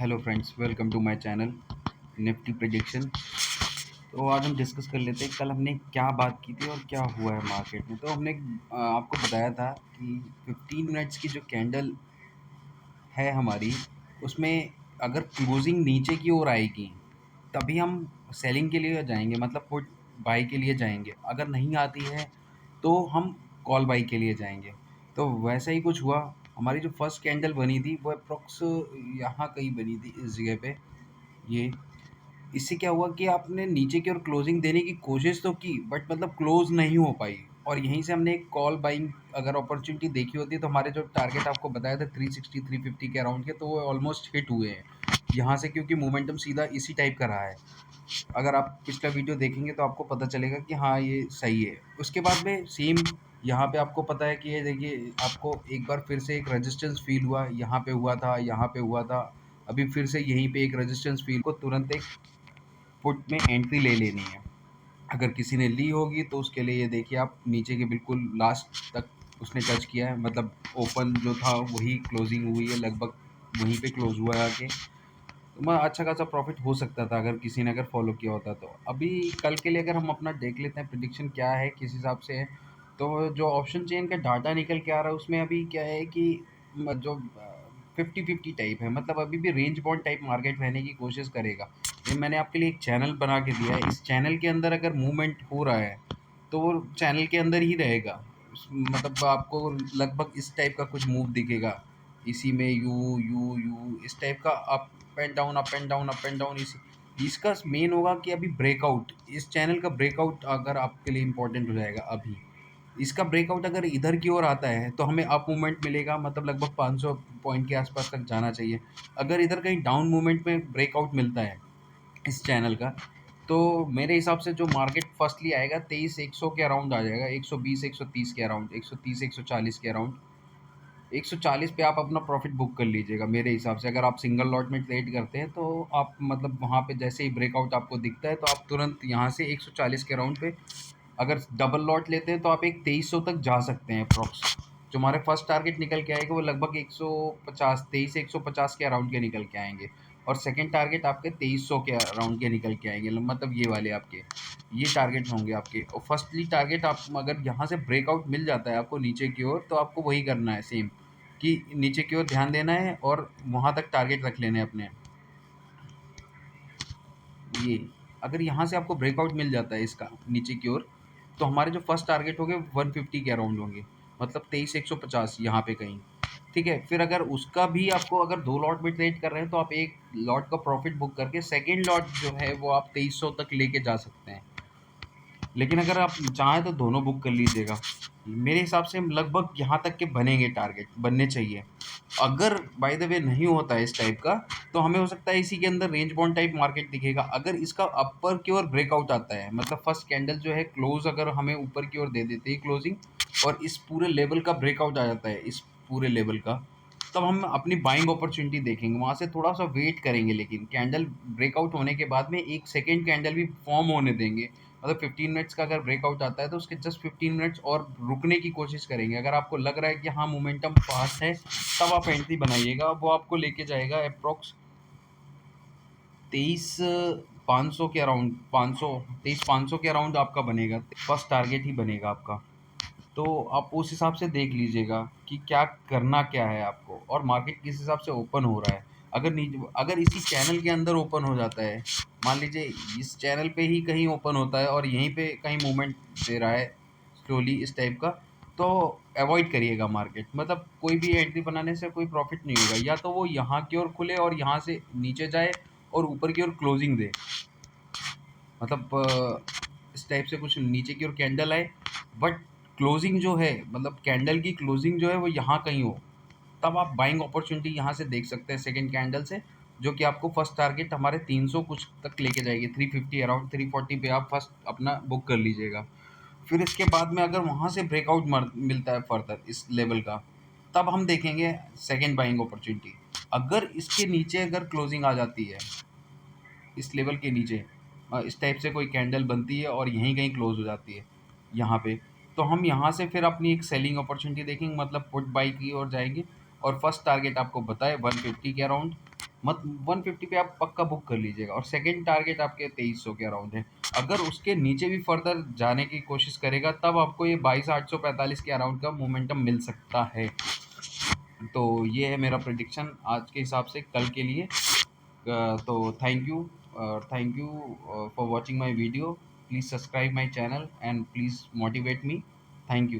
Hello friends, welcome to my channel Nifty prediction. तो आज हम डिस्कस कर लेते हैं कल हमने क्या बात की थी और क्या हुआ है मार्केट में। तो हमने आपको बताया था कि 15 मिनट्स की जो कैंडल है हमारी, उसमें अगर क्लोजिंग नीचे की ओर आएगी तभी हम सेलिंग के लिए जाएंगे, मतलब पुट बाई के लिए जाएंगे। अगर नहीं आती है तो हम कॉल बाई के लिए जाएंगे। तो वैसा ही कुछ हुआ। हमारी जो फर्स्ट कैंडल बनी थी वो अप्रोक्स यहाँ कहीं बनी थी, इस जगह पे। ये इससे क्या हुआ कि आपने नीचे की ओर क्लोजिंग देने की कोशिश तो की, बट मतलब क्लोज नहीं हो पाई। और यहीं से हमने एक कॉल बाइंग अगर अपॉर्चुनिटी देखी होती तो हमारे जो टारगेट आपको बताया था 360 350 के अराउंड के, तो वो ऑलमोस्ट हिट हुए हैं यहाँ से, क्योंकि मोमेंटम सीधा इसी टाइप का रहा है। अगर आप पिछला वीडियो देखेंगे तो आपको पता चलेगा कि हाँ ये सही है। उसके बाद में सेम यहाँ पे आपको पता है कि ये देखिए, आपको एक बार फिर से एक रेजिस्टेंस फील हुआ, यहाँ पे हुआ था, यहाँ पे हुआ था। अभी फिर से यहीं पे एक रेजिस्टेंस फील को तुरंत एक पुट में एंट्री ले लेनी है। अगर किसी ने ली होगी तो उसके लिए ये देखिए, आप नीचे के बिल्कुल लास्ट तक उसने टच किया है, मतलब ओपन जो था वही क्लोजिंग हुई है, लगभग वहीं पे क्लोज हुआ है आके। तो मैं अच्छा खासा प्रॉफिट हो सकता था अगर किसी ने अगर फॉलो किया होता। तो अभी कल के लिए अगर हम अपना देख लेते हैं प्रिडिक्शन क्या है, किस हिसाब से है। तो जो ऑप्शन चेन का डाटा निकल के आ रहा है उसमें अभी क्या है कि जो 50-50 टाइप है, मतलब अभी भी रेंज बाउंड टाइप मार्केट रहने की कोशिश करेगा। ये मैंने आपके लिए एक चैनल बना के दिया है, इस चैनल के अंदर अगर मूवमेंट हो रहा है तो वो चैनल के अंदर ही रहेगा। मतलब आपको लगभग इस टाइप का कुछ मूव दिखेगा, इसी में यू यू यू इस टाइप का up and down, up and down, up and down. इसका मेन होगा कि अभी ब्रेकआउट, इस चैनल का ब्रेकआउट अगर आपके लिए इंपॉर्टेंट हो जाएगा। अभी इसका ब्रेकआउट अगर इधर की ओर आता है तो हमें अप मूवमेंट मिलेगा, मतलब लगभग 500 पॉइंट के आसपास तक जाना चाहिए। अगर इधर कहीं डाउन मूवमेंट में ब्रेकआउट मिलता है इस चैनल का, तो मेरे हिसाब से जो मार्केट फर्स्टली आएगा 23,100 के अराउंड आ जाएगा, 120 130 के अराउंड, 130 140 के अराउंड। 140 पे आप अपना प्रॉफिट बुक कर लीजिएगा मेरे हिसाब से। अगर आप सिंगल लॉट में ट्रेड करते हैं तो आप मतलब वहाँ पे जैसे ही ब्रेकआउट आपको दिखता है तो आप तुरंत यहाँ से 140 के अराउंड पे, अगर डबल लॉट लेते हैं तो आप एक 2300 तक जा सकते हैं अप्रॉक्स। जो हमारे फर्स्ट टारगेट निकल के आएगा वो लगभग 150, 23 से 150 के अराउंड के निकल के आएंगे। और सेकंड टारगेट आपके 2300 के अराउंड के निकल के आएंगे, मतलब ये वाले आपके ये टारगेट होंगे आपके। और फर्स्टली टारगेट आप अगर यहाँ से ब्रेकआउट मिल जाता है आपको नीचे की ओर, तो आपको वही करना है सेम, कि नीचे की ओर ध्यान देना है और वहाँ तक टारगेट रख लेने हैं अपने। ये अगर यहाँ से आपको ब्रेकआउट मिल जाता है इसका नीचे की ओर, तो हमारे जो फर्स्ट टारगेट होंगे 150 के अराउंड होंगे, मतलब 23,150 यहाँ पे कहीं। ठीक है, फिर अगर उसका भी आपको अगर 2 लॉट में ट्रेड कर रहे हैं तो आप एक लॉट का प्रॉफिट बुक करके सेकेंड लॉट जो है वो आप 2300 तक लेके जा सकते हैं। लेकिन अगर आप चाहें तो दोनों बुक कर लीजिएगा। मेरे हिसाब से लगभग यहाँ तक के बनेंगे, टारगेट बनने चाहिए। अगर बाय द वे नहीं होता है इस टाइप का, तो हमें हो सकता है इसी के अंदर रेंज बाउंड टाइप मार्केट दिखेगा। अगर इसका अपर की ओर ब्रेकआउट आता है, मतलब फर्स्ट कैंडल जो है क्लोज अगर हमें ऊपर की ओर दे देते हैं क्लोजिंग, और इस पूरे लेवल का ब्रेकआउट आ जाता है, इस पूरे लेवल का, तब हम अपनी बाइंग अपॉर्चुनिटी देखेंगे। वहाँ से थोड़ा सा वेट करेंगे, लेकिन कैंडल ब्रेकआउट होने के बाद में एक सेकेंड कैंडल भी फॉर्म होने देंगे। मतलब 15 मिनट्स का अगर ब्रेकआउट आता है तो उसके जस्ट 15 मिनट्स और रुकने की कोशिश करेंगे। अगर आपको लग रहा है कि हाँ मोमेंटम फास्ट है, तब आप एंट्री बनाइएगा। वो आपको लेके जाएगा अप्रॉक्स 23,500 के अराउंड, 500, 23,500 के अराउंड आपका बनेगा, फर्स्ट टारगेट ही बनेगा आपका। तो आप उस हिसाब से देख लीजिएगा कि क्या करना क्या है आपको, और मार्केट किस हिसाब से ओपन हो रहा है। अगर इसी चैनल के अंदर ओपन हो जाता है, मान लीजिए इस चैनल पे ही कहीं ओपन होता है और यहीं पे कहीं मूवमेंट दे रहा है स्लोली इस टाइप का, तो अवॉइड करिएगा मार्केट। मतलब कोई भी एंट्री बनाने से कोई प्रॉफिट नहीं होगा। या तो वो यहाँ की ओर खुले और यहाँ से नीचे जाए और ऊपर की ओर क्लोजिंग दे, मतलब इस टाइप से कुछ नीचे की ओर कैंडल आए, बट क्लोजिंग जो है, मतलब कैंडल की क्लोजिंग जो है वो यहाँ कहीं हो, तब आप बाइंग अपॉर्चुनिटी यहाँ से देख सकते हैं सेकंड कैंडल से, जो कि आपको फर्स्ट टारगेट हमारे 300 कुछ तक लेके जाएगी, 350 अराउंड 340 पे आप फर्स्ट अपना बुक कर लीजिएगा। फिर इसके बाद में अगर वहाँ से ब्रेकआउट मिलता है फर्दर इस लेवल का, तब हम देखेंगे सेकेंड बाइंग अपॉर्चुनिटी। अगर इसके नीचे अगर क्लोजिंग आ जाती है, इस लेवल के नीचे इस टाइप से कोई कैंडल बनती है और यहीं कहीं क्लोज हो जाती है यहाँ पे, तो हम यहाँ से फिर अपनी एक सेलिंग अपॉर्चुनिटी देखेंगे, मतलब पुट बाई की ओर जाएंगे। और फर्स्ट टारगेट आपको बताए 150 के अराउंड, मत 150 पे आप पक्का बुक कर लीजिएगा, और सेकंड टारगेट आपके 2300 के अराउंड है। अगर उसके नीचे भी फर्दर जाने की कोशिश करेगा तब आपको ये 22,845 के अराउंड का मोमेंटम मिल सकता है। तो ये है मेरा प्रिडिक्शन आज के हिसाब से कल के लिए। तो thank you for watching my video. Please subscribe my channel and please motivate me. Thank you.